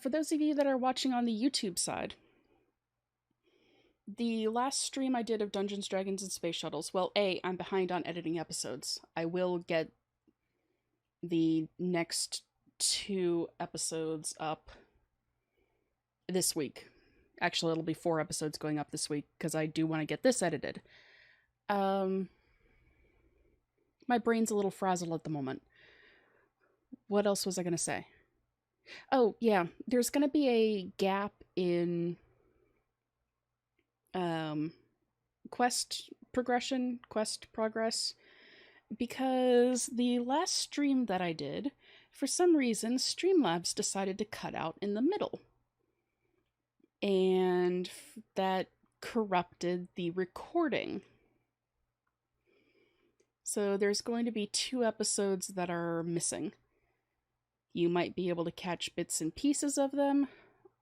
For those of you that are watching on the YouTube side, the last stream I did of Dungeons, Dragons, and Space Shuttles, well, I'm behind on editing episodes. I will get the next 2 episodes up this week. Actually, it'll be 4 episodes going up this week because I do want to get this edited. My brain's a little frazzled at the moment. What else was I going to say? Oh, yeah, there's going to be a gap in quest progress, because the last stream that I did, for some reason, Streamlabs decided to cut out in the middle. And that corrupted the recording. So there's going to be 2 episodes that are missing. You might be able to catch bits and pieces of them.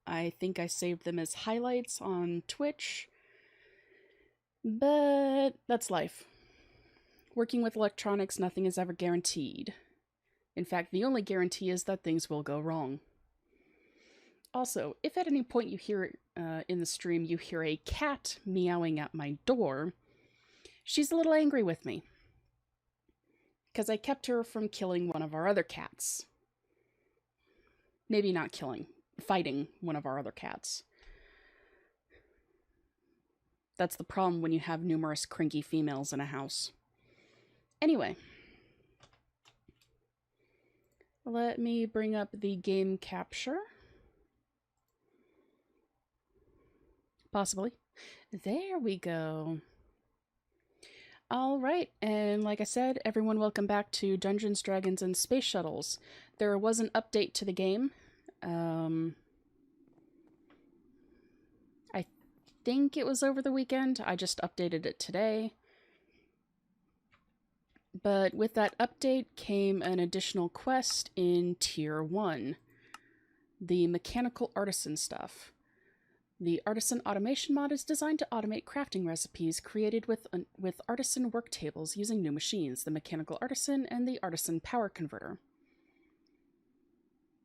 I think I saved them as highlights on Twitch. But that's life. Working with electronics, nothing is ever guaranteed. In fact, the only guarantee is that things will go wrong. Also, if at any point you hear in the stream, you hear a cat meowing at my door, she's a little angry with me. Because I kept her from killing one of our other cats. Maybe not killing, fighting one of our other cats. That's the problem when you have numerous cranky females in a house. Anyway. Let me bring up the game capture. Possibly. There we go. Alright, and like I said, everyone welcome back to Dungeons, Dragons, and Space Shuttles. There was an update to the game. I think it was over the weekend. I just updated it today. But with that update came an additional quest in Tier 1. The Mechanical Artisan stuff. The Artisan Automation mod is designed to automate crafting recipes created with Artisan work tables using new machines, the Mechanical Artisan and the Artisan Power Converter.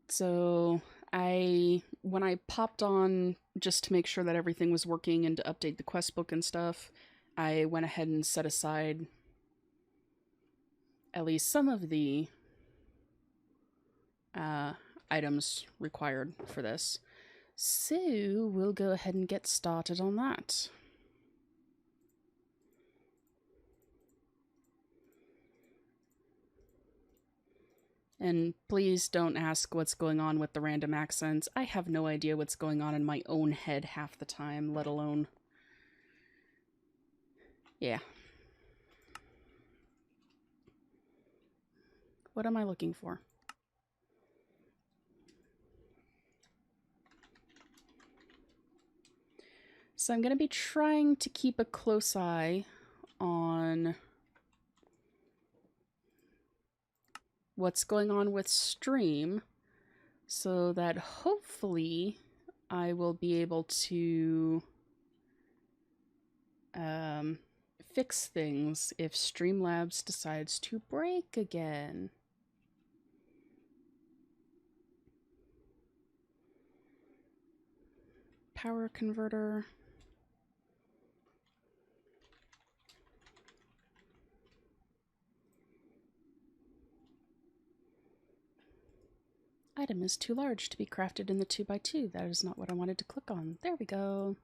So when I popped on just to make sure that everything was working and to update the quest book and stuff, I went ahead and set aside at least some of the items required for this. So we'll go ahead and get started on that. And please don't ask what's going on with the random accents. I have no idea what's going on in my own head half the time, let alone... Yeah. What am I looking for? So I'm going to be trying to keep a close eye on what's going on with stream so that hopefully I will be able to fix things if Streamlabs decides to break again. Power converter. Item is too large to be crafted in the 2x2. That is not what I wanted to click on. There we go.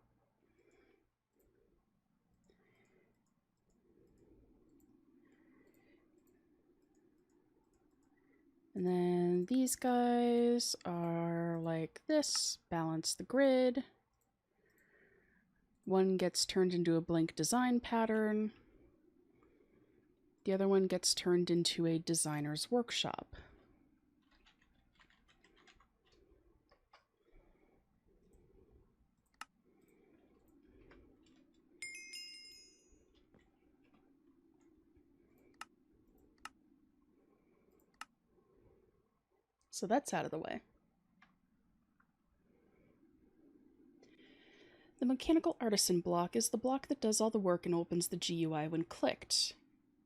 And then these guys are like this. Balance the grid. One gets turned into a blank design pattern. The other one gets turned into a designer's workshop. So that's out of the way. The Mechanical Artisan block is the block that does all the work and opens the GUI when clicked.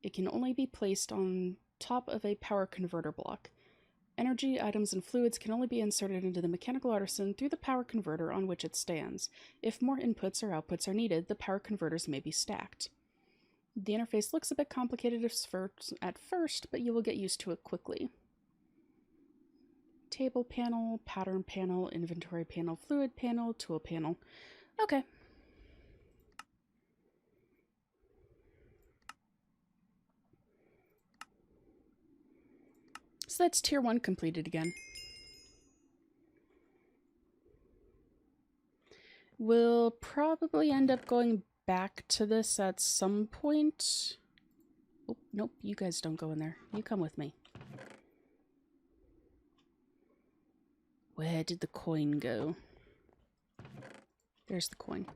It can only be placed on top of a power converter block, Energy, items, and fluids can only be inserted into the mechanical artisan through the power converter on which it stands. If more inputs or outputs are needed, the power converters may be stacked. The interface looks a bit complicated at first, but you will get used to it quickly. Table panel, pattern panel, inventory panel, fluid panel, tool panel. Okay. So that's tier 1 completed again. We'll probably end up going back to this at some point. Oh, nope, you guys don't go in there. You come with me. Where did the coin go? There's the coin.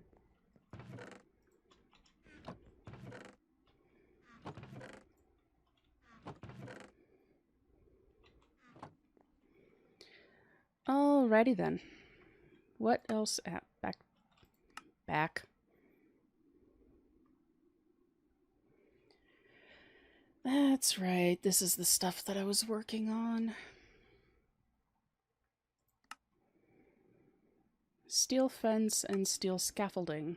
Alrighty then. What else? Back. That's right. This is the stuff that I was working on. Steel fence and steel scaffolding.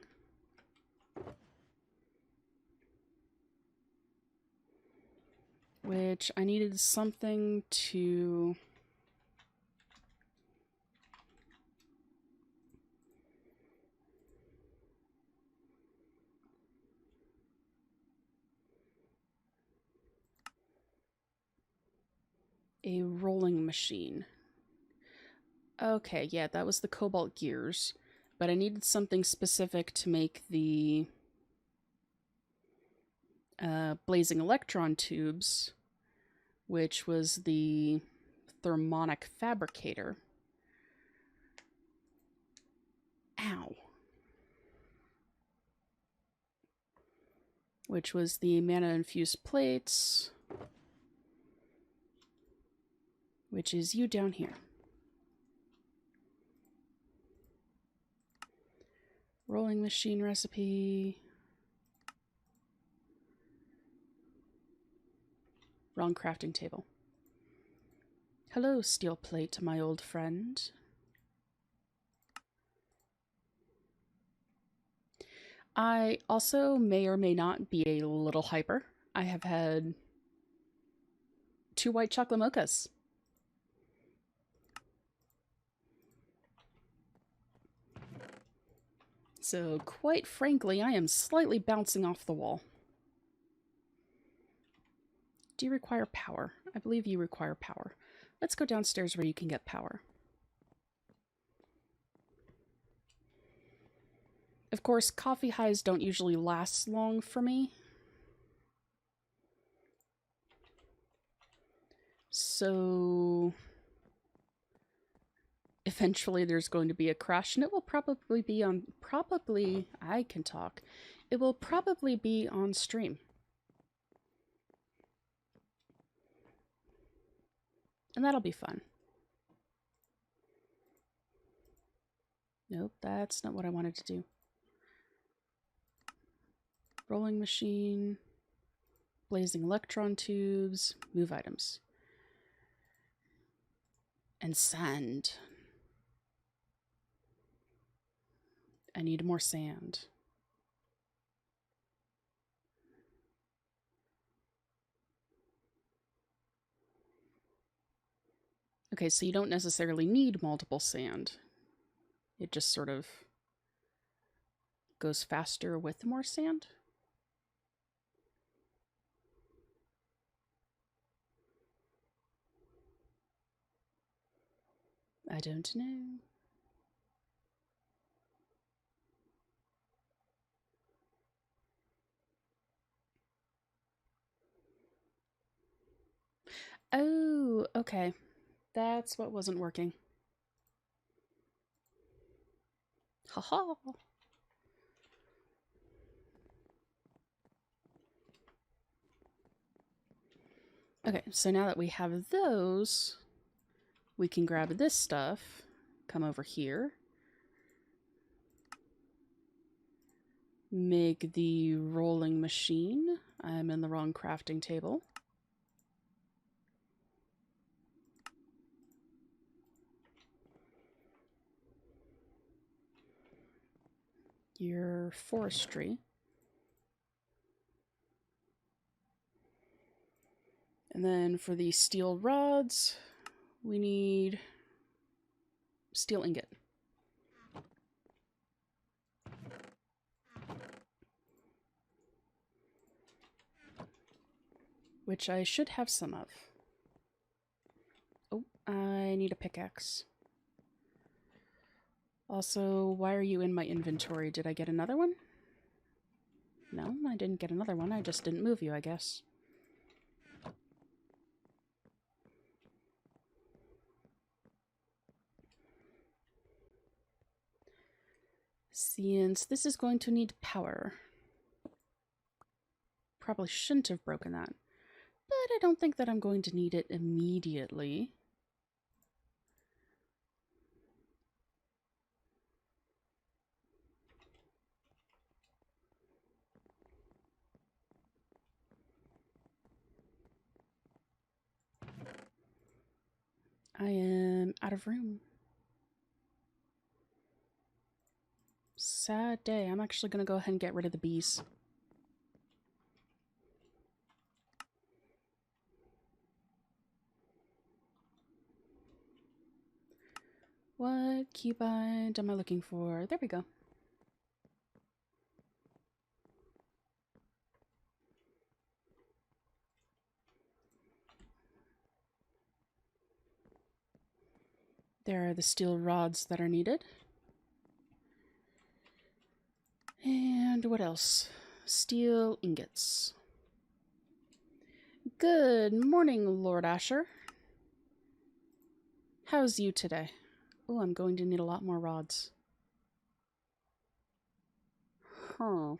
Which I needed something to... A rolling machine. Okay, yeah, that was the cobalt gears. But I needed something specific to make the blazing electron tubes, which was the thermonic fabricator. Ow. Which was the mana-infused plates, which is you down here. Rolling machine recipe. Wrong crafting table. Hello, steel plate, my old friend. I also may or may not be a little hyper. I have had 2 white chocolate mochas. So, quite frankly, I am slightly bouncing off the wall. Do you require power? I believe you require power. Let's go downstairs where you can get power. Of course, coffee highs don't usually last long for me. So... eventually there's going to be a crash, and it will probably be on... I can talk. It will probably be on stream. And that'll be fun. Nope, that's not what I wanted to do. Rolling machine, blazing electron tubes, move items. And sand. I need more sand. Okay, so you don't necessarily need multiple sand. It just sort of goes faster with more sand. I don't know. Oh, okay. That's what wasn't working. Haha. Okay, so now that we have those, we can grab this stuff, come over here, make the rolling machine. I'm in the wrong crafting table. your forestry. And then for the steel rods, we need steel ingot. Which I should have some of. Oh, I need a pickaxe. Also, why are you in my inventory? Did I get another one? No, I didn't get another one. I just didn't move you, I guess. Since this is going to need power. Probably shouldn't have broken that. But I don't think that I'm going to need it immediately. I am out of room. Sad day. I'm actually going to go ahead and get rid of the bees. What keybind am I looking for? There we go. There are the steel rods that are needed. And what else? Steel ingots. Good morning, Lord Asher. How's you today? Oh, I'm going to need a lot more rods. Huh.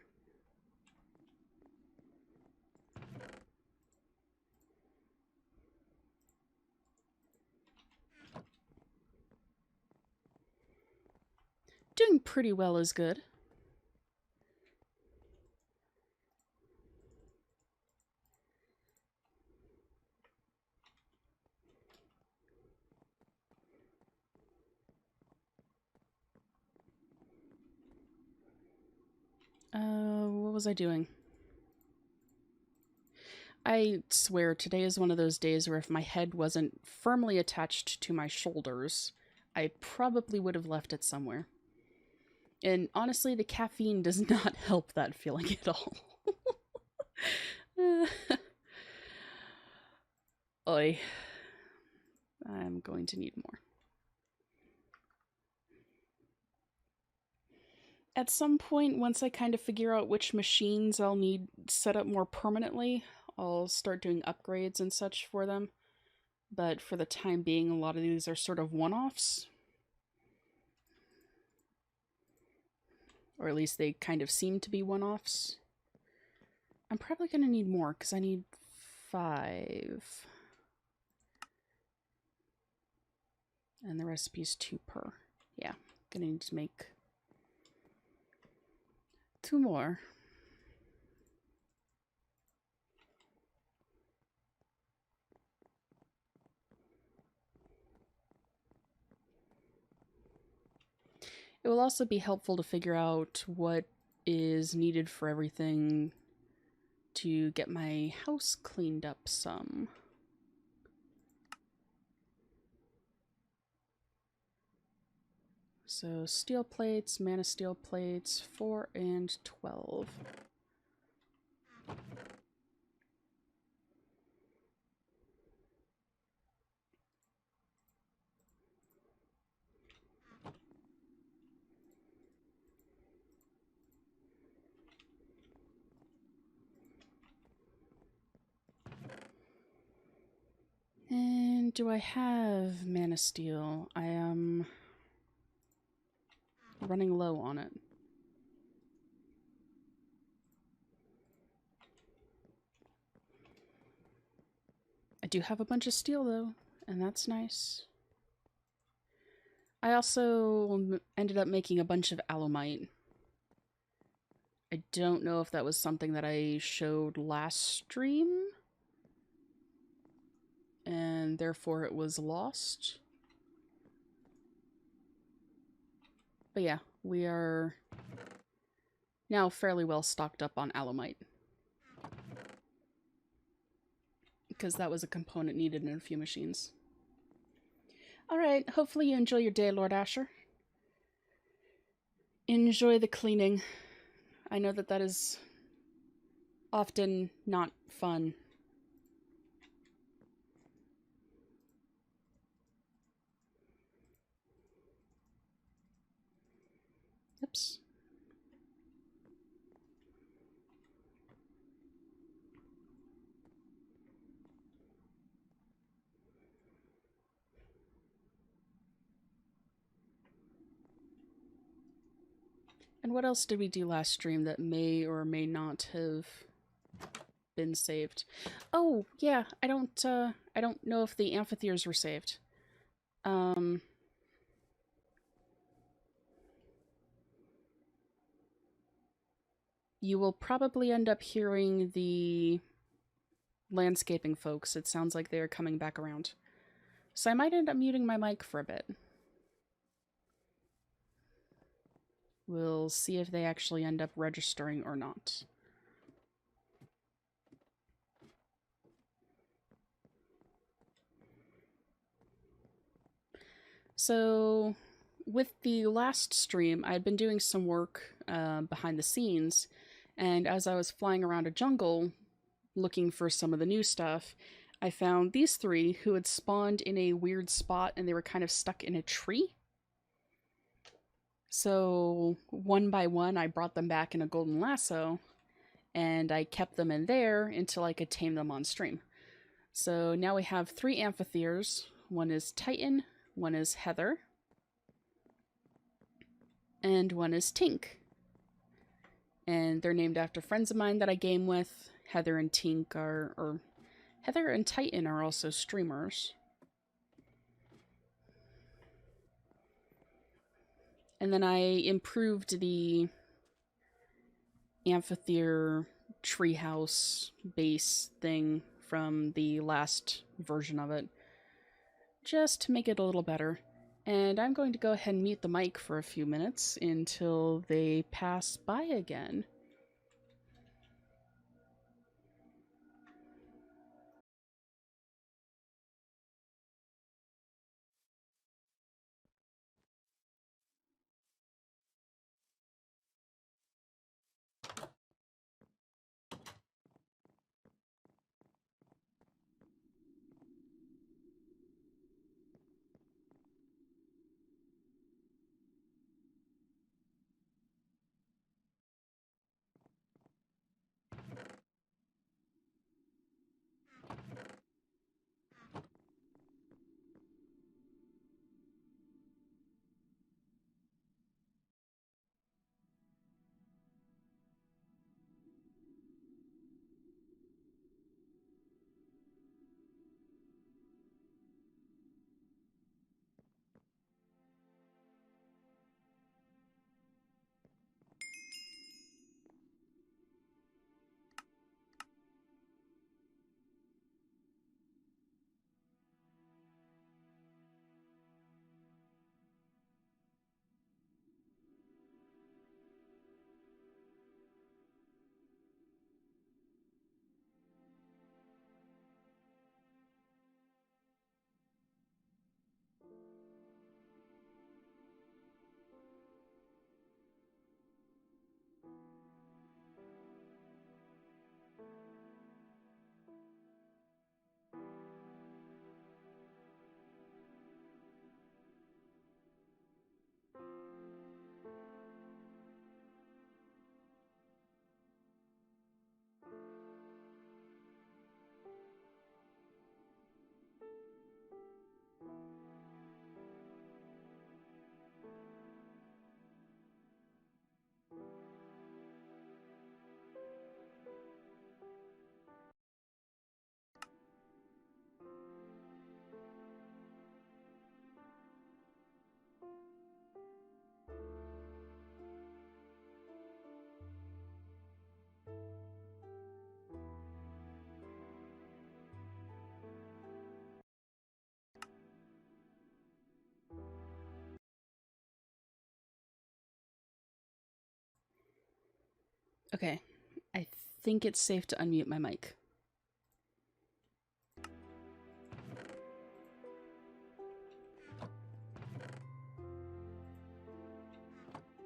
Doing pretty well is good. What was I doing? I swear today is one of those days where if my head wasn't firmly attached to my shoulders, I probably would have left it somewhere. And honestly, the caffeine does not help that feeling at all. Oi. I'm going to need more. At some point, once I kind of figure out which machines I'll need set up more permanently, I'll start doing upgrades and such for them. But for the time being, a lot of these are sort of one-offs. Or at least they kind of seem to be one-offs. I'm probably going to need more, because I need 5. And the recipe's 2 per. Yeah, gonna need to make 2 more. It will also be helpful to figure out what is needed for everything to get my house cleaned up some. So steel plates, mana steel plates, 4 and 12. And do I have mana steel? I am running low on it. I do have a bunch of steel though, and that's nice. I also ended up making a bunch of alumite. I don't know if that was something that I showed last stream, and therefore it was lost. But yeah, we are Now fairly well stocked up on alumite, because that was a component needed in a few machines. Alright, hopefully you enjoy your day, Lord Asher. Enjoy the cleaning. I know that that is often not fun. Oops. And what else did we do last stream that may or may not have been saved? Oh, yeah, I don't know if the amphitheaters were saved. You will probably end up hearing the landscaping folks. It sounds like they are coming back around. So I might end up muting my mic for a bit. We'll see if they actually end up registering or not. So, with the last stream, I had been doing some work behind the scenes, and as I was flying around a jungle looking for some of the new stuff, I found these three who had spawned in a weird spot and they were kind of stuck in a tree. So, one by one, I brought them back in a golden lasso, and I kept them in there until I could tame them on stream. So now we have 3 amphitheaters. One is Titan, one is Heather, and one is Tink. And they're named after friends of mine that I game with. Heather and Tink are, or Heather and Titan are also streamers. And then I improved the amphitheater treehouse base thing from the last version of it, just to make it a little better. And I'm going to go ahead and mute the mic for a few minutes until they pass by again. Okay, I think it's safe to unmute my mic.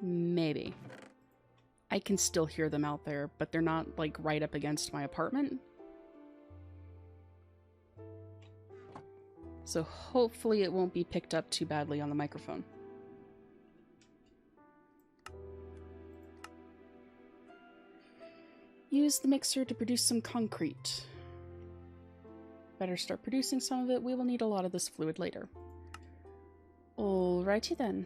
Maybe. I can still hear them out there, but they're not, like, right up against my apartment. So hopefully it won't be picked up too badly on the microphone. Use the mixer to produce some concrete. Better start producing some of it. We will need a lot of this fluid later. Alrighty then.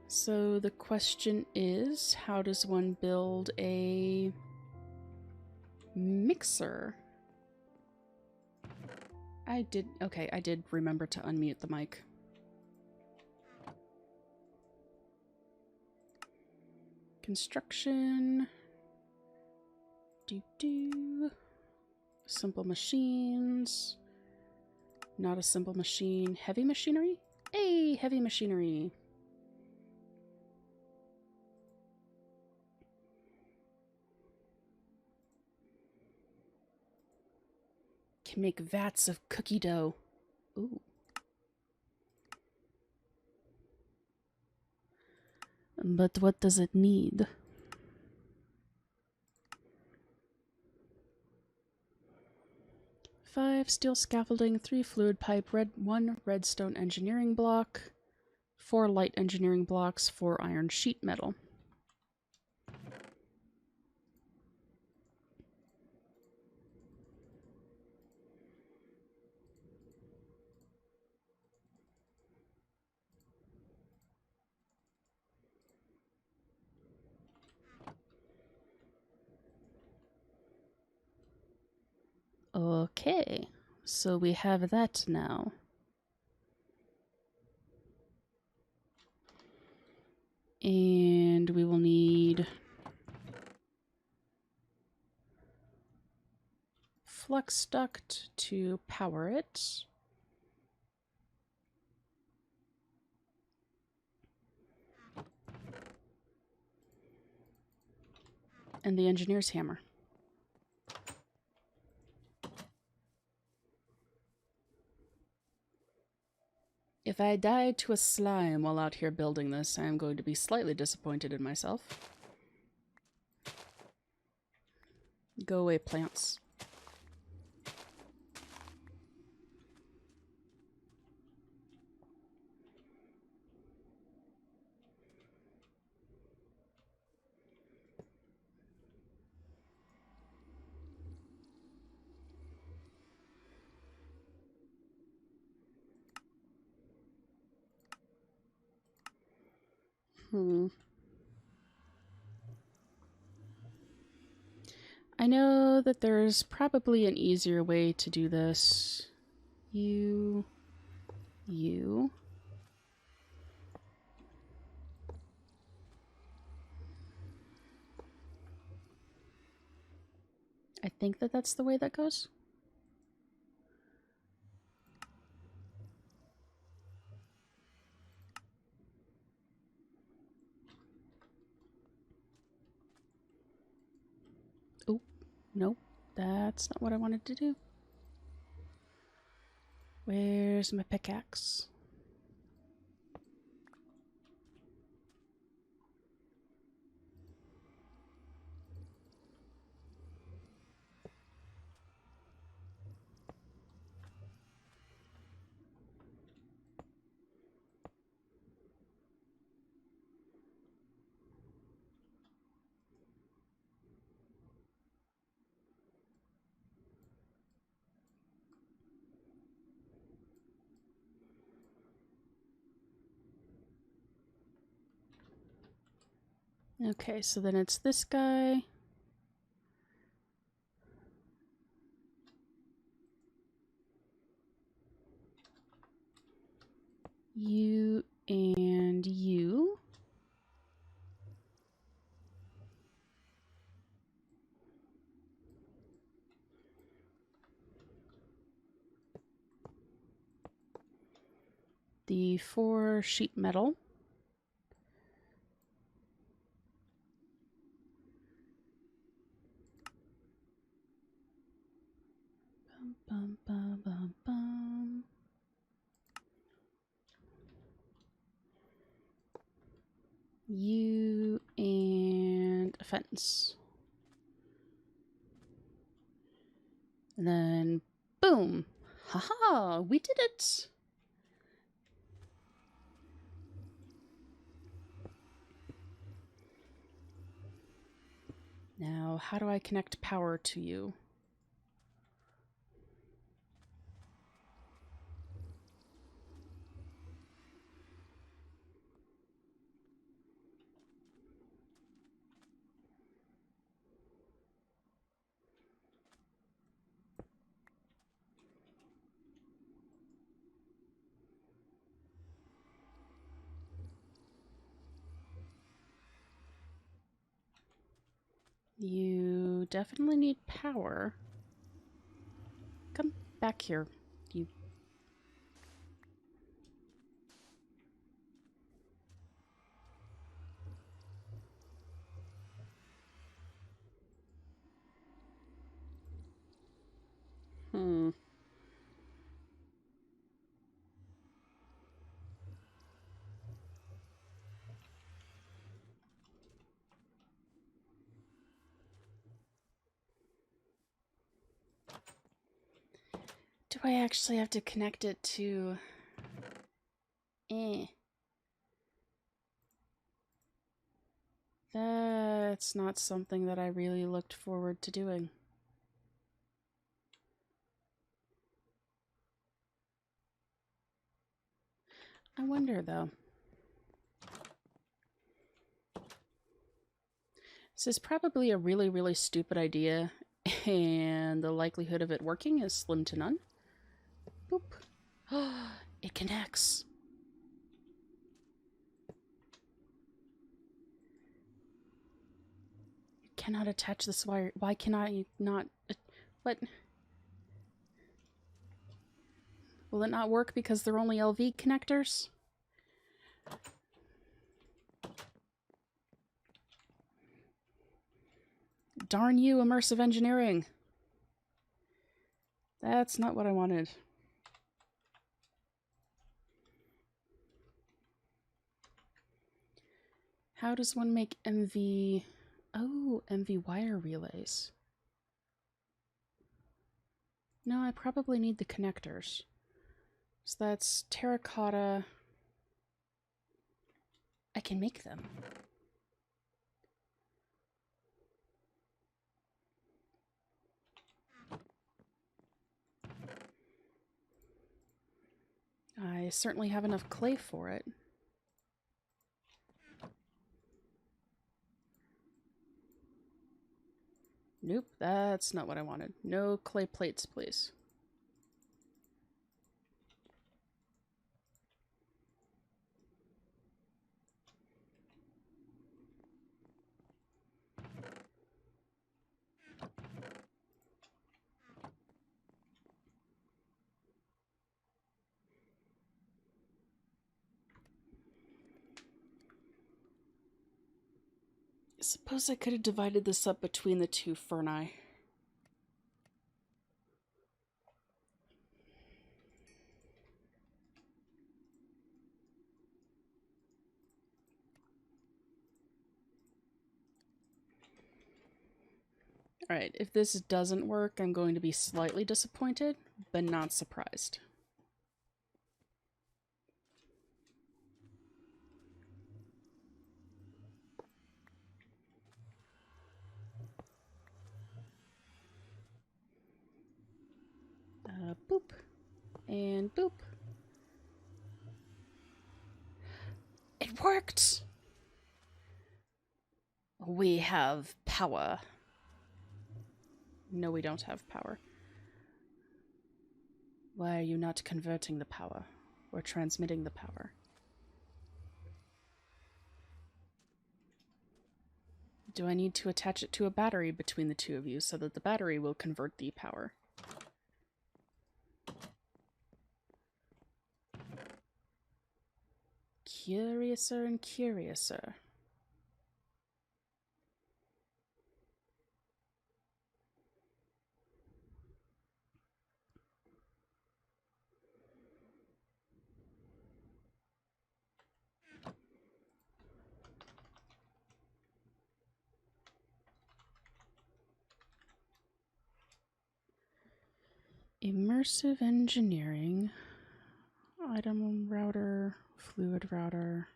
So the question is, how does one build a mixer? I did remember to unmute the mic. Construction. Simple machines. Not a simple machine. Heavy machinery? Hey, heavy machinery. Can make vats of cookie dough. Ooh. But what does it need? Five steel scaffolding, 3 fluid pipe, 1 redstone engineering block, 4 light engineering blocks, 4 iron sheet metal. Okay, so we have that now. And we will need flux duct to power it. And the engineer's hammer. If I died to a slime while out here building this, I am going to be slightly disappointed in myself. Go away, plants. I know that there's probably an easier way to do this. You. I think that that's the way that goes. Oh, nope. That's not what I wanted to do. Where's my pickaxe? Okay, so then it's this guy. You and you. the 4 sheet metal. Bum, bum, bum, bum. You and a fence. And then, boom! Haha! We did it! Now, how do I connect power to you? You definitely need power. Come back here, you. Hmm. Do I actually have to connect it to... That's not something that I really looked forward to doing. I wonder, though. This is probably a really, really stupid idea, and the likelihood of it working is slim to none. Boop. It connects. You cannot attach this wire. Why cannot you not... What? Will it not work because they're only LV connectors? Darn you, immersive engineering. That's not what I wanted. How does one make MV... Oh, MV wire relays. No, I probably need the connectors. So that's terracotta. I can make them. I certainly have enough clay for it. Nope, that's not what I wanted. No clay plates, please. Suppose I could have divided this up between the 2 ferni. Alright, if this doesn't work, I'm going to be slightly disappointed, but not surprised. Boop. And boop. It worked! We have power. No, we don't have power. Why are you not converting the power? Or transmitting the power? Do I need to attach it to a battery between the 2 of you so that the battery will convert the power? curiouser and curiouser. Immersive engineering, item router, fluid router.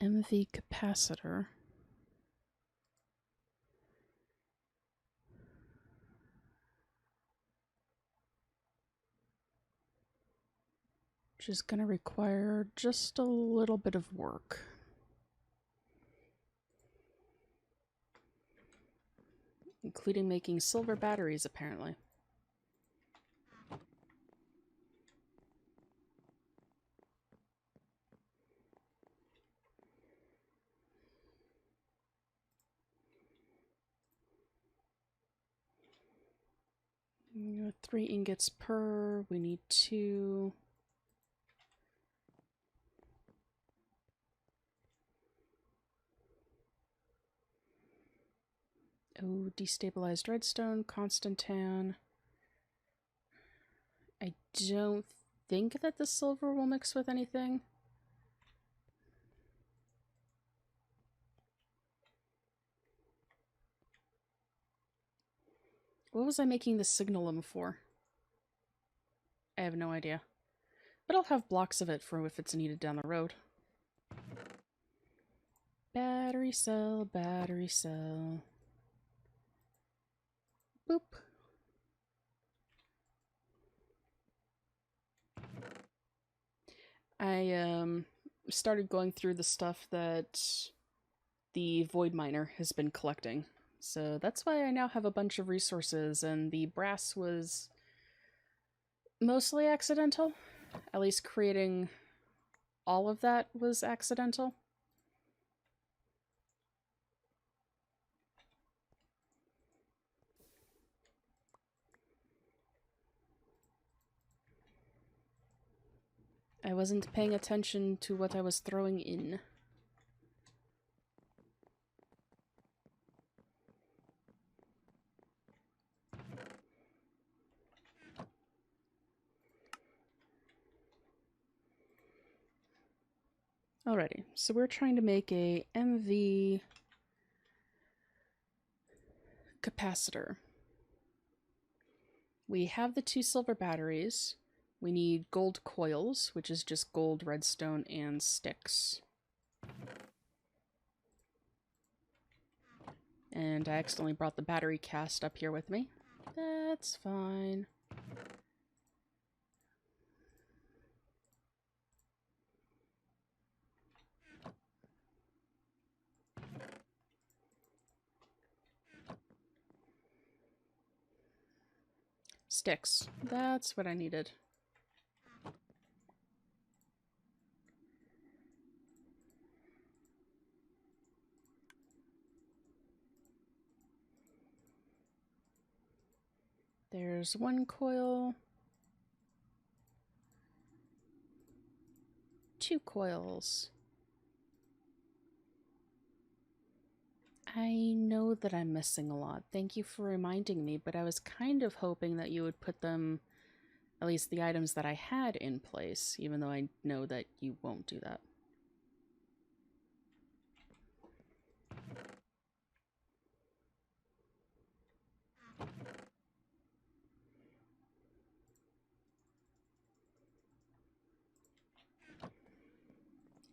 MV capacitor. Which is going to require just a little bit of work. Including making silver batteries, apparently. We got 3 ingots per. We need 2. Oh, destabilized redstone, constantan. I don't think that the silver will mix with anything. What was I making the signalum for? I have no idea. But I'll have blocks of it for if it's needed down the road. Battery cell, battery cell. Boop. I started going through the stuff that the Void Miner has been collecting. So that's why I now have a bunch of resources, and the brass was mostly accidental. At least creating all of that was accidental. I wasn't paying attention to what I was throwing in. Alrighty, so we're trying to make a MV capacitor. We have the 2 silver batteries. We need gold coils, which is just gold, redstone, and sticks. And I accidentally brought the battery cast up here with me. That's fine. Sticks. That's what I needed. There's 1 coil. 2 coils. I know that I'm missing a lot. Thank you for reminding me, but I was kind of hoping that you would put them, at least the items that I had, in place, even though I know that you won't do that.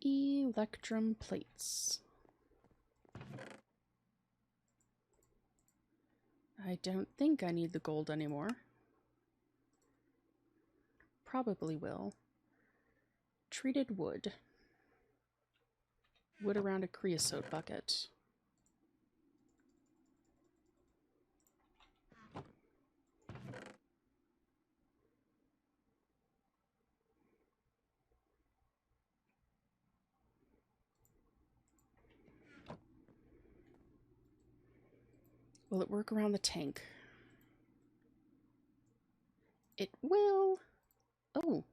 Electrum plates. I don't think I need the gold anymore. Probably will. Treated wood. Wood around a creosote bucket. Will it work around the tank? It will. Oh.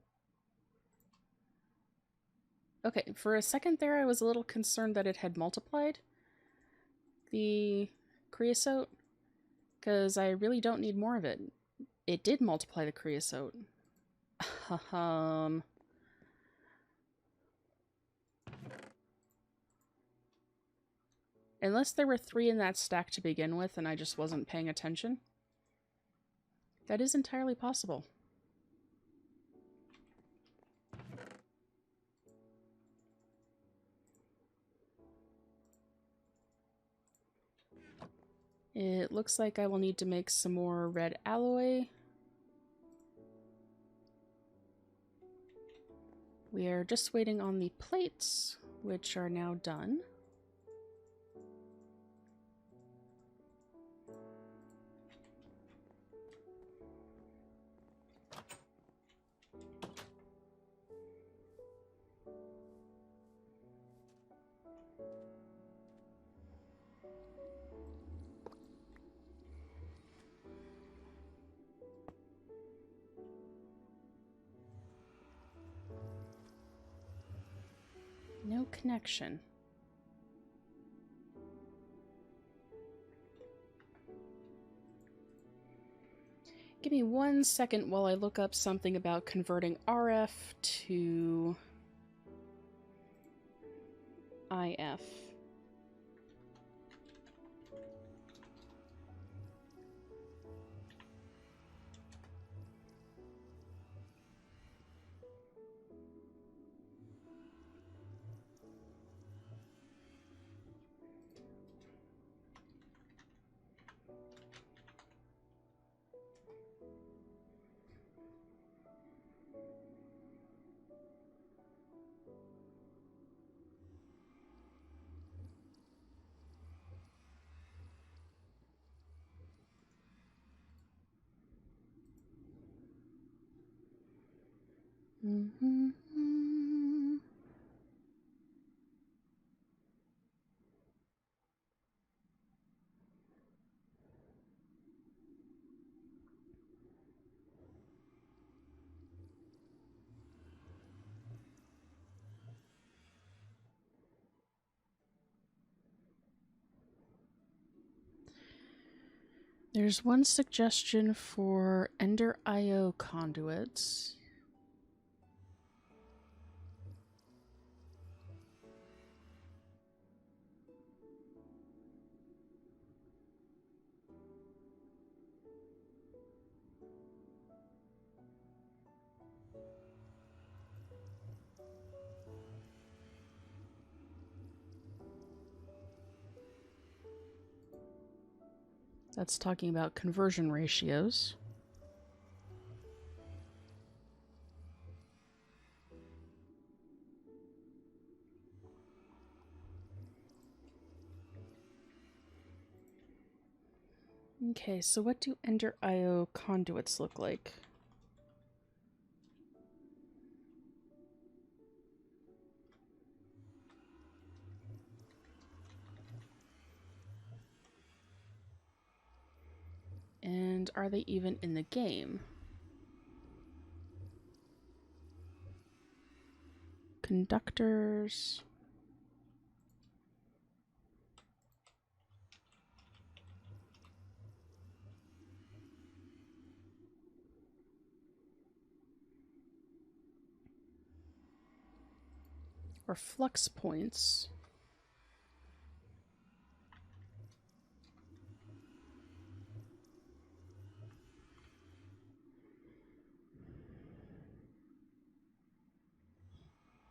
Okay, for a second there I was a little concerned that it had multiplied the creosote, because I really don't need more of it. It did multiply the creosote. Unless there were 3 in that stack to begin with and I just wasn't paying attention. That is entirely possible. It looks like I will need to make some more red alloy. We are just waiting on the plates, which are now done. No connection. Give me 1 second while I look up something about converting RF to IF. There's one suggestion for Ender IO conduits. That's talking about conversion ratios. Okay, so what do Ender IO conduits look like? And are they even in the game? Conductors. Or flux points.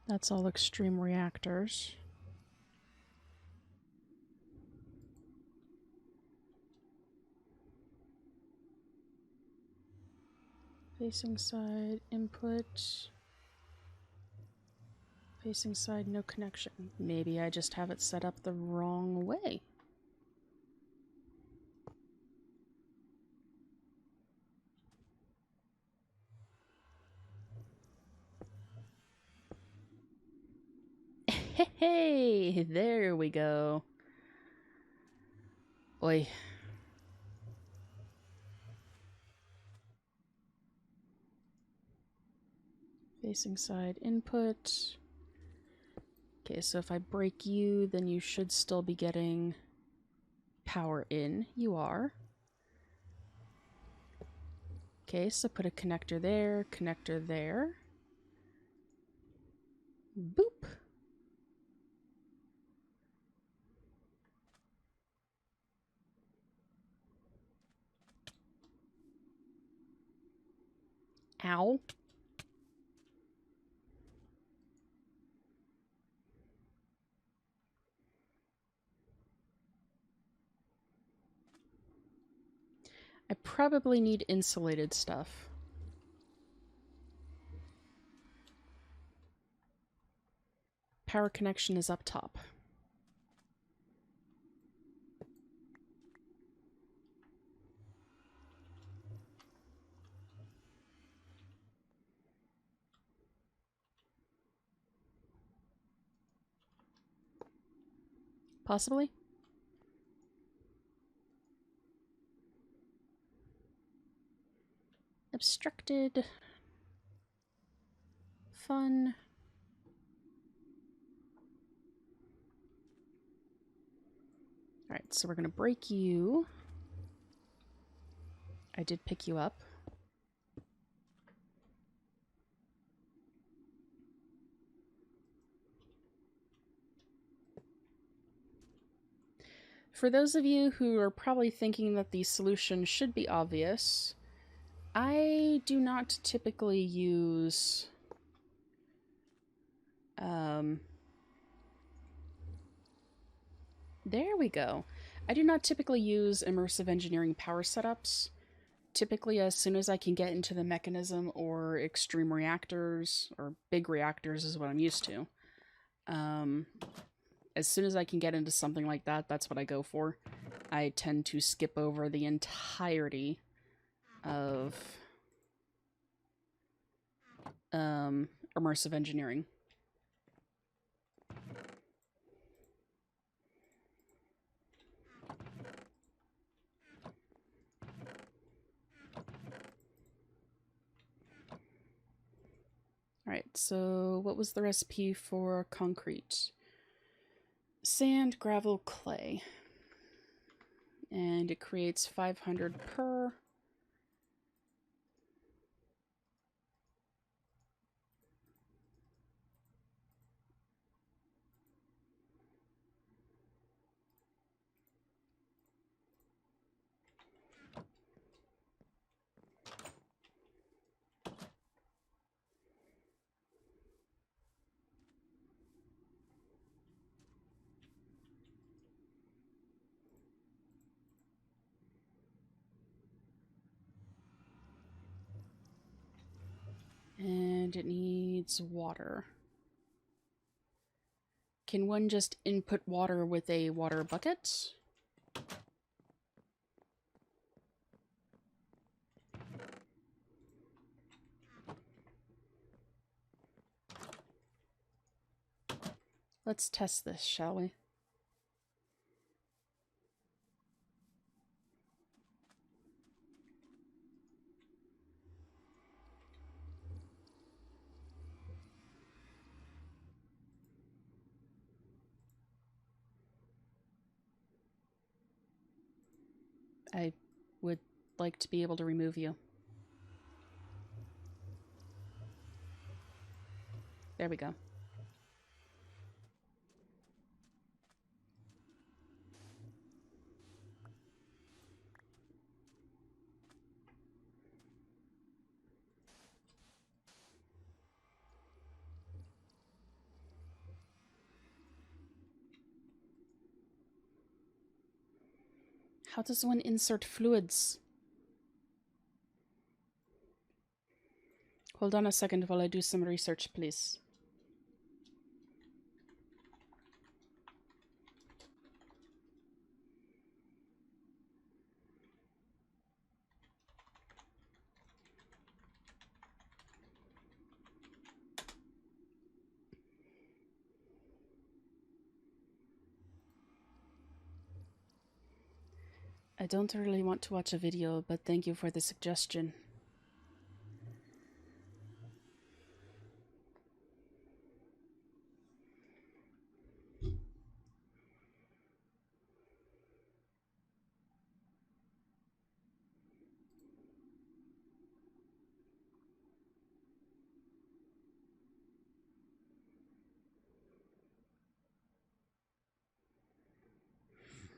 That's all extreme reactors. Facing side input. Facing side no connection. Maybe I just have it set up the wrong way. Hey, there we go. Oi. Facing side input. Okay, so if I break you, then you should still be getting power in. You are. Okay, so put a connector there, connector there. Boop. Ow. I probably need insulated stuff. Power connection is up top. Possibly? Obstructed. Fun. Alright, so we're gonna break you. I did pick you up. For those of you who are probably thinking that the solution should be obvious, I do not typically use there we go. I do not typically use immersive engineering power setups. Typically, as soon as I can get into the mechanism or extreme reactors, or big reactors is what I'm used to. As soon as I can get into something like that, that's what I go for. I tend to skip over the entirety of immersive engineering. Alright, so what was the recipe for concrete? Sand, gravel, clay. And it creates 500 per. And it needs water. Can one just input water with a water bucket? Let's test this, shall we? I would like to be able to remove you. There we go. How does one insert fluids? Hold on a second while I do some research, please. I don't really want to watch a video, but thank you for the suggestion.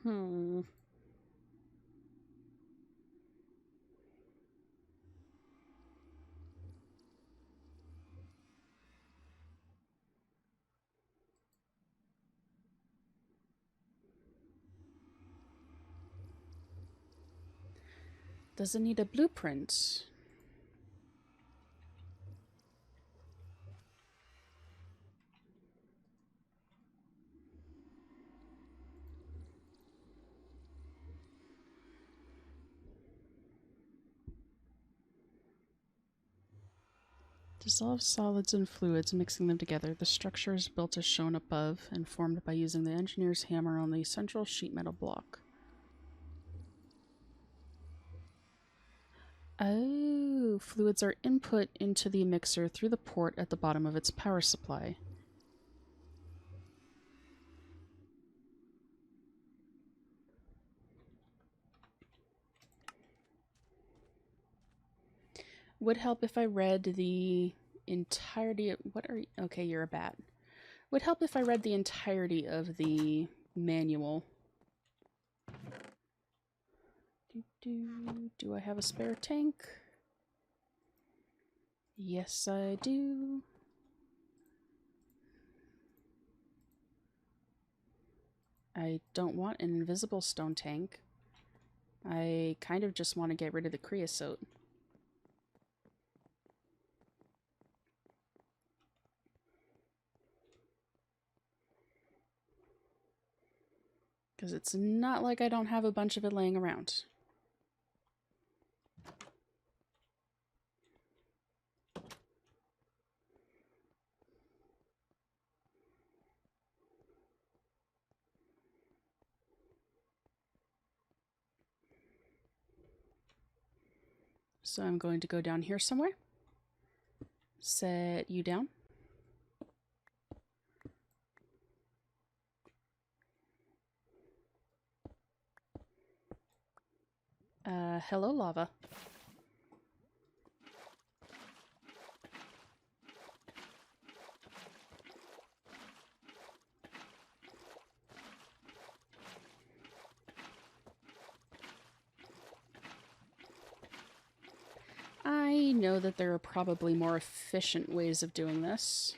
Hmm. Does it need a blueprint? Dissolve solids and fluids, mixing them together. The structure is built as shown above and formed by using the engineer's hammer on the central sheet metal block. Oh, fluids are input into the mixer through the port at the bottom of its power supply. Would help if I read the entirety of... What are you... Okay, you're a bat. Would help if I read the entirety of the manual. Do I have a spare tank? Yes, I do. I don't want an invisible stone tank. I kind of just want to get rid of the creosote. Because it's not like I don't have a bunch of it laying around. So I'm going to go down here somewhere. Set you down. Hello, lava. I know that there are probably more efficient ways of doing this.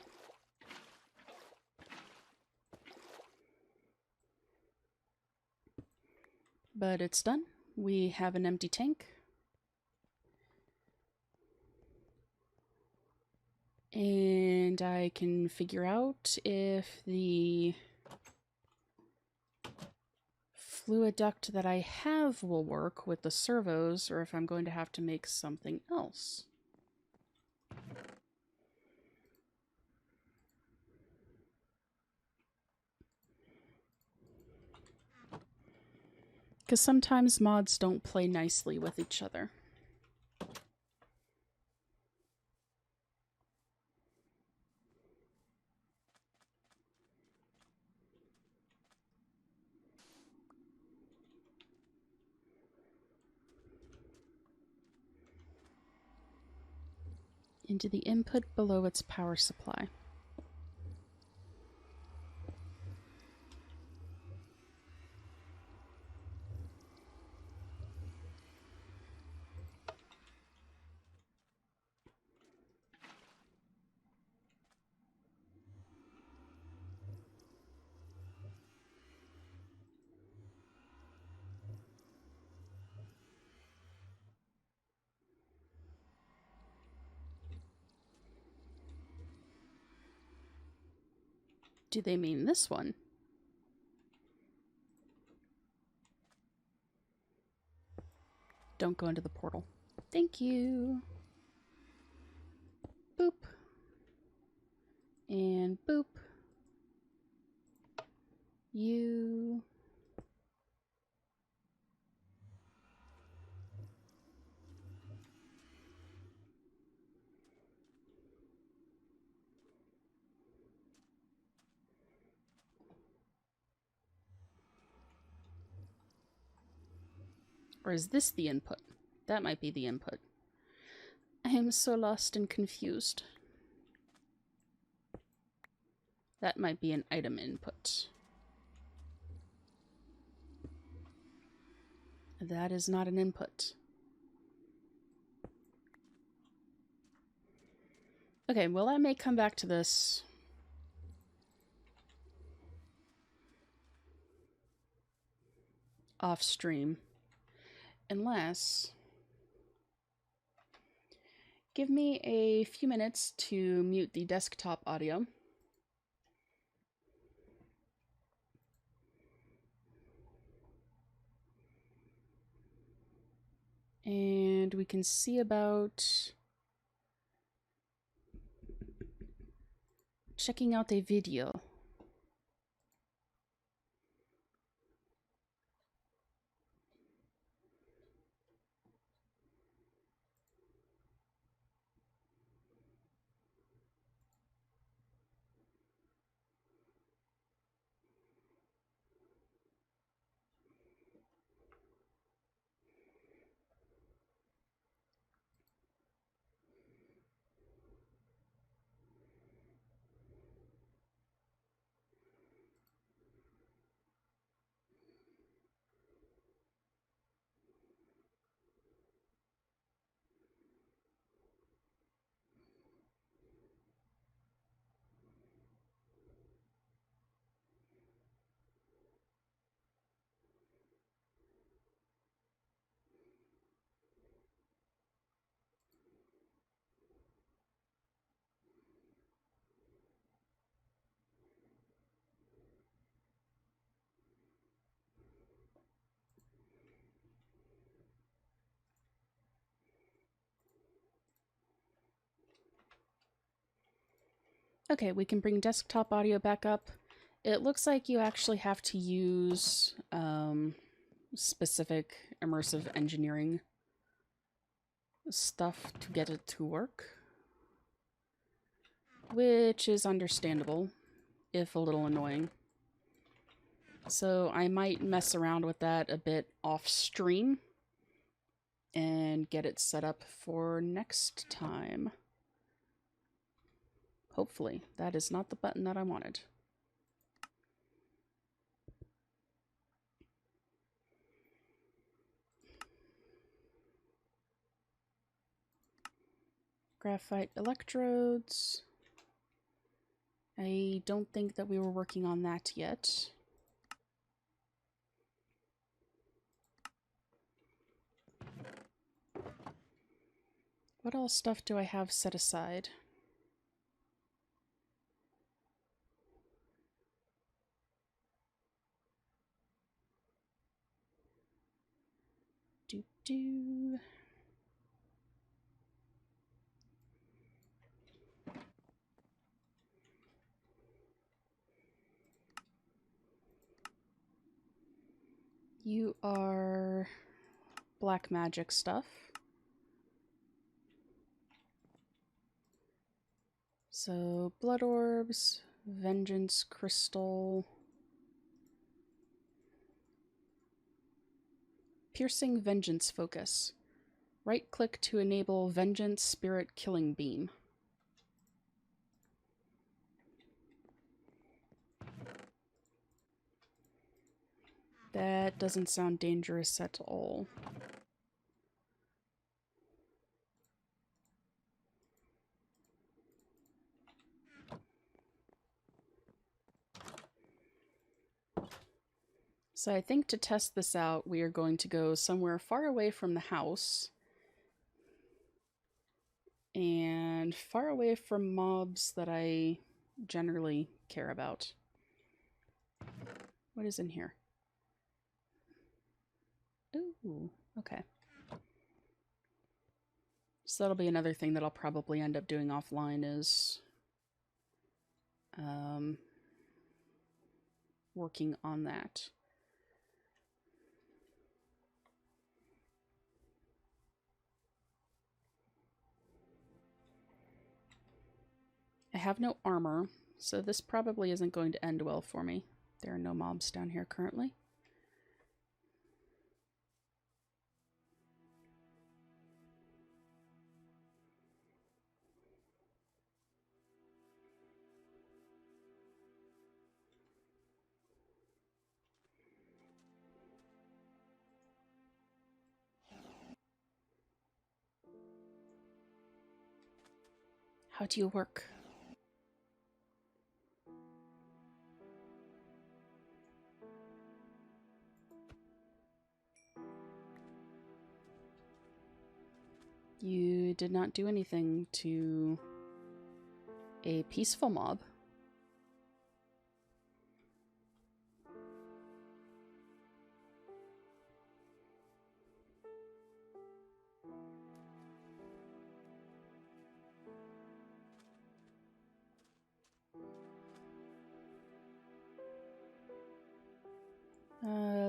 But it's done. We have an empty tank. And I can figure out if the fluid duct that I have will work with the servos, or if I'm going to have to make something else. Because sometimes mods don't play nicely with each other. Into the input below its power supply. Do they mean this one? Don't go into the portal. Thank you. Boop. And boop. You. Or is this the input? That might be the input. I am so lost and confused. That might be an item input. That is not an input. Okay, well, I may come back to this off stream, unless... Give me a few minutes to mute the desktop audio. And we can see about checking out a video. Okay, we can bring desktop audio back up. It looks like you actually have to use specific immersive engineering stuff to get it to work, which is understandable, if a little annoying. So I might mess around with that a bit off stream and get it set up for next time. Hopefully. That is not the button that I wanted. Graphite electrodes. I don't think that we were working on that yet. What all stuff do I have set aside? Do. You are black magic stuff. So, blood orbs, vengeance crystal, piercing vengeance focus. Right click to enable vengeance spirit killing beam. That doesn't sound dangerous at all. So I think to test this out, we are going to go somewhere far away from the house and far away from mobs that I generally care about. What is in here? Ooh, okay. So that'll be another thing that I'll probably end up doing offline is working on that. I have no armor, so this probably isn't going to end well for me. There are no mobs down here currently. How do you work? You did not do anything to a peaceful mob.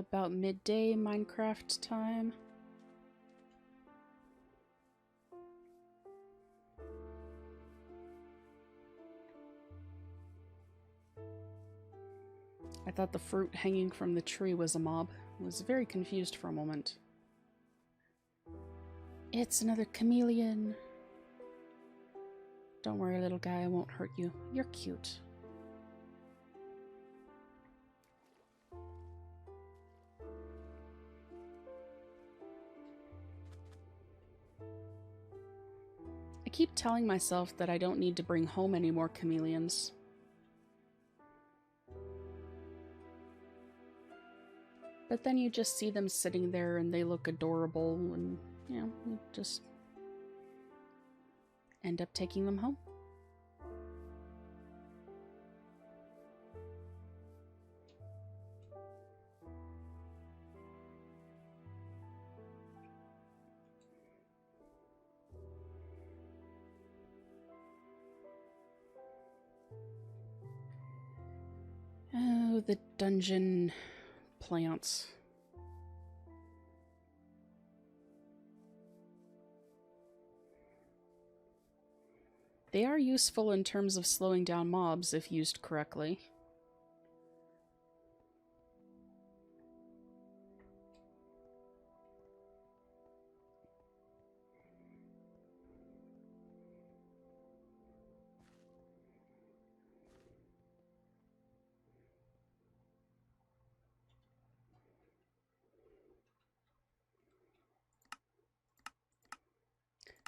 About midday Minecraft time. I thought the fruit hanging from the tree was a mob. I was very confused for a moment. It's another chameleon. Don't worry, little guy, I won't hurt you. You're cute. I keep telling myself that I don't need to bring home any more chameleons. But then you just see them sitting there and they look adorable and, you know, you just end up taking them home. Oh, the dungeon plants. They are useful in terms of slowing down mobs if used correctly.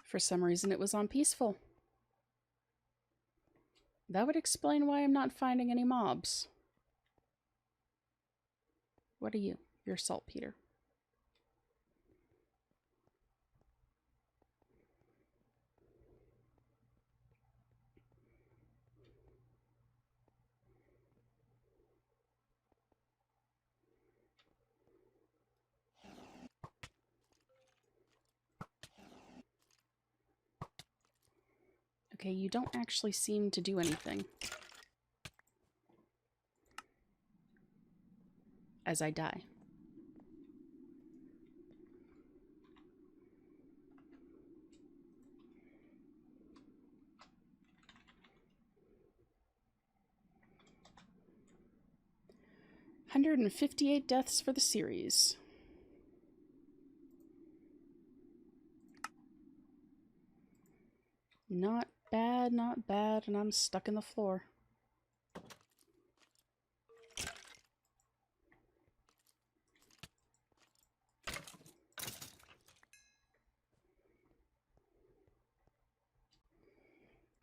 For some reason it was on peaceful. That would explain why I'm not finding any mobs. What are you? You're saltpeter. Okay, you don't actually seem to do anything. As I die. "158 deaths for the series." Not bad, not bad, and I'm stuck in the floor.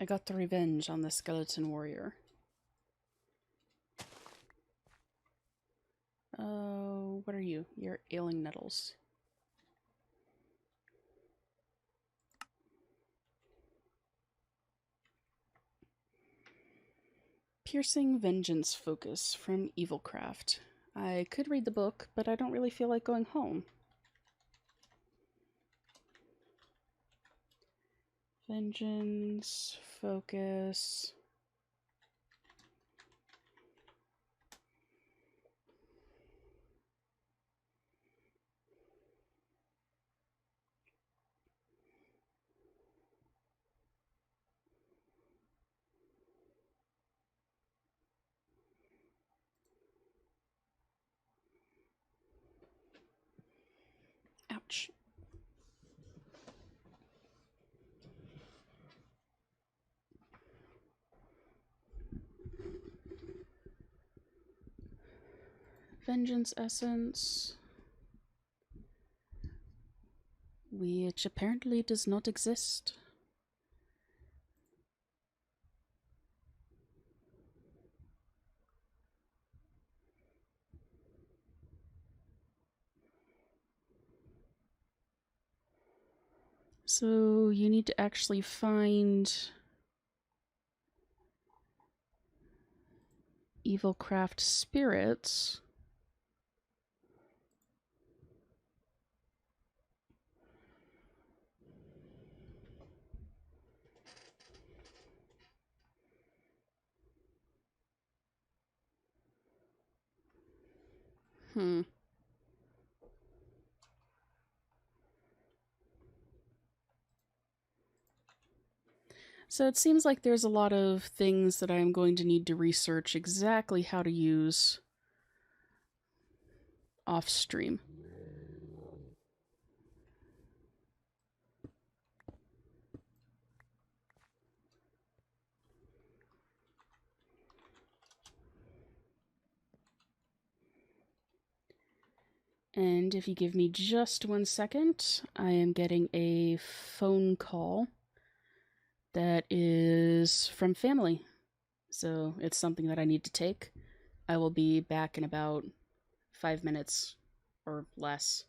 I got the revenge on the skeleton warrior. Oh, what are you? You're ailing nettles. Piercing Vengeance Focus from Evilcraft. I could read the book, but I don't really feel like going home. Vengeance Focus. Ouch. Vengeance Essence. Which apparently does not exist. So you need to actually find evil craft spirits. So it seems like there's a lot of things that I'm going to need to research exactly how to use off stream. And if you give me just 1 second, I am getting a phone call that is from family. So it's something that I need to take. I will be back in about 5 minutes or less.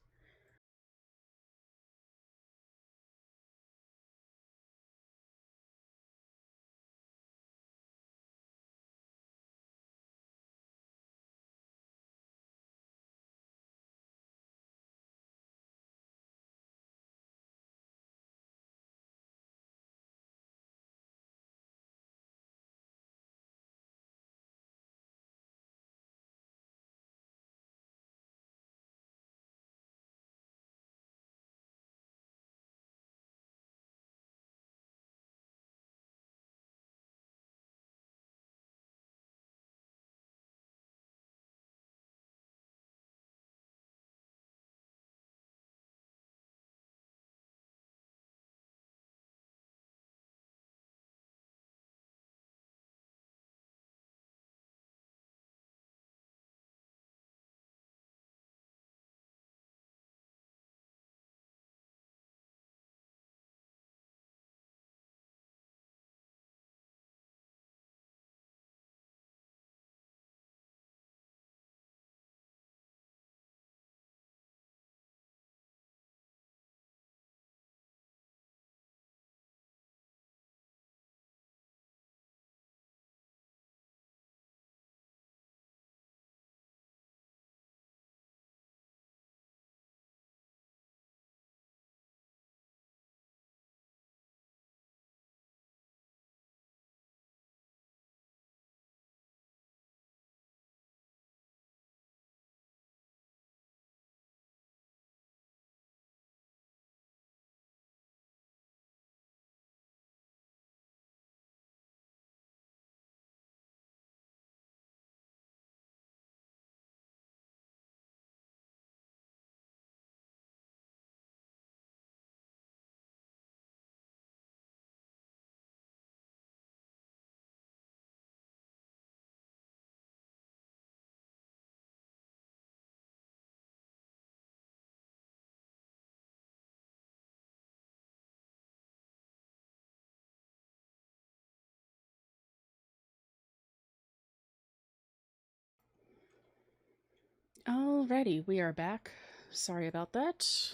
Alrighty, we are back. Sorry about that.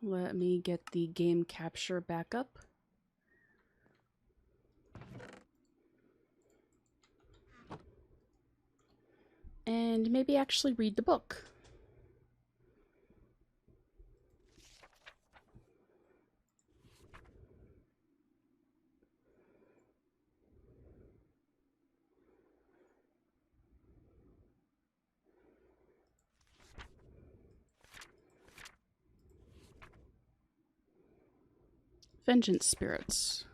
Let me get the game capture back up. And maybe actually read the book. Vengeance spirits.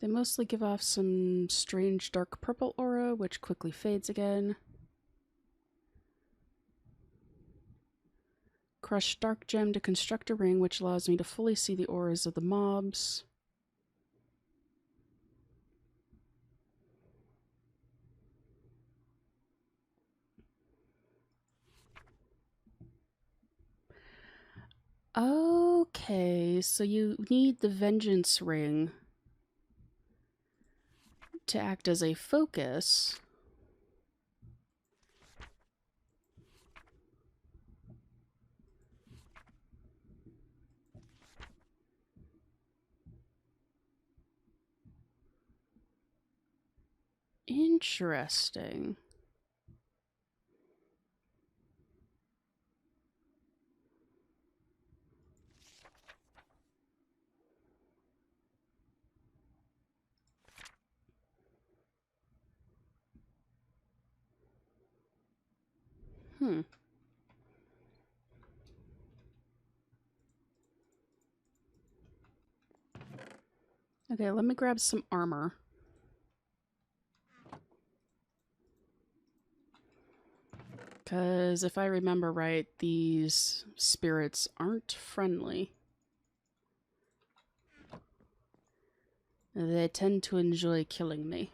They mostly give off some strange dark purple aura, which quickly fades again. Crush dark gem to construct a ring, which allows me to fully see the auras of the mobs. Okay, so you need the vengeance ring to act as a focus. Interesting. Hmm. Okay, let me grab some armor. Because if I remember right, these spirits aren't friendly. They tend to enjoy killing me.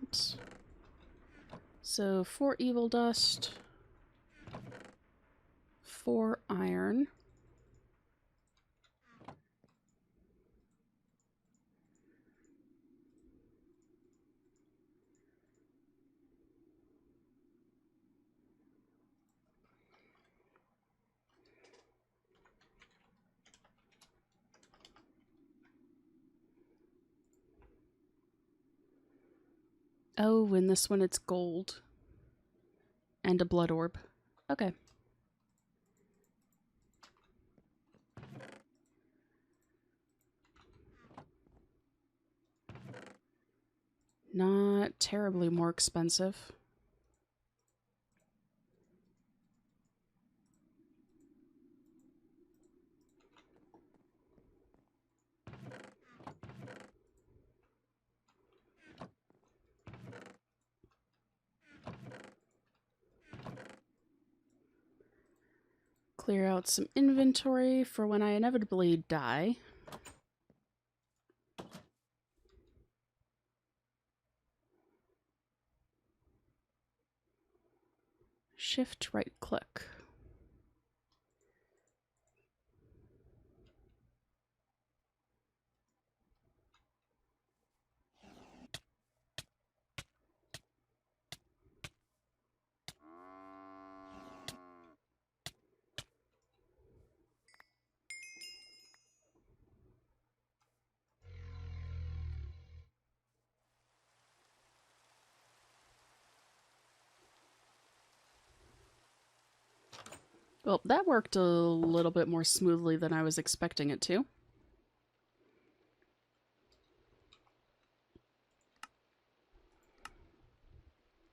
Oops. So 4 evil dust, 4 iron. Oh, in this one it's gold. And a blood orb. Okay. Not terribly more expensive. Clear out some inventory for when I inevitably die. Shift right click. Well, that worked a little bit more smoothly than I was expecting it to.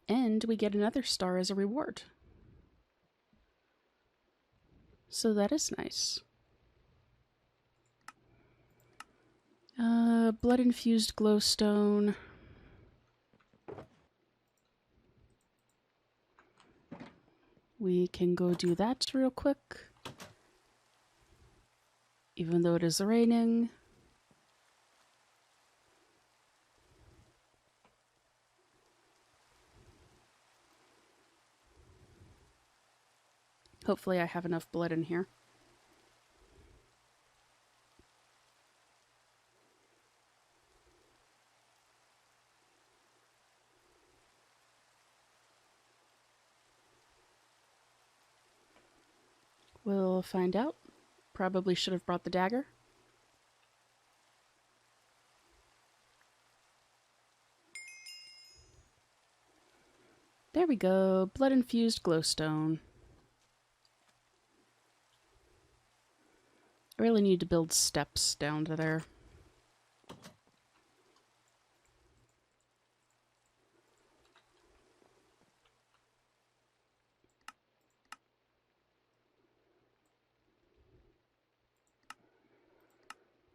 And we get another star as a reward. So that is nice. Blood-infused glowstone. We can go do that real quick. Even though it is raining. Hopefully I have enough blood in here. We'll find out. Probably should have brought the dagger. There we go. Blood-infused glowstone. I really need to build steps down to there.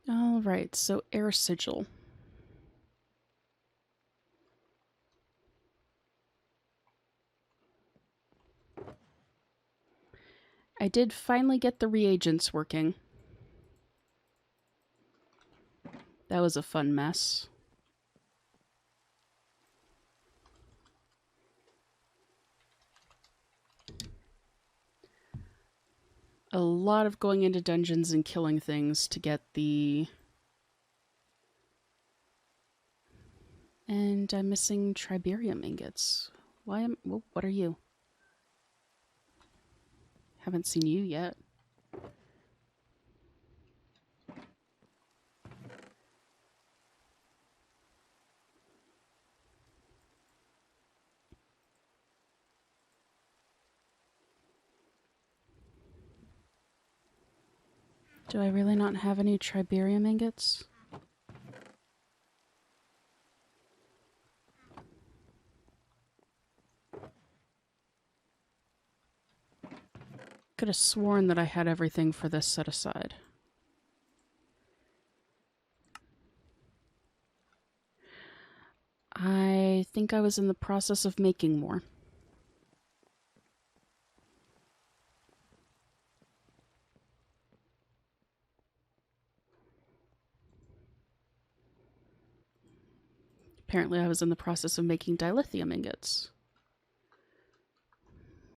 Alright, so air sigil. I did finally get the reagents working. That was a fun mess. A lot of going into dungeons and killing things to get the... And I'm missing tribarium ingots. What are you? Haven't seen you yet. Do I really not have any tribarium ingots? Could have sworn that I had everything for this set aside. I think I was in the process of making more. Apparently I was in the process of making dilithium ingots.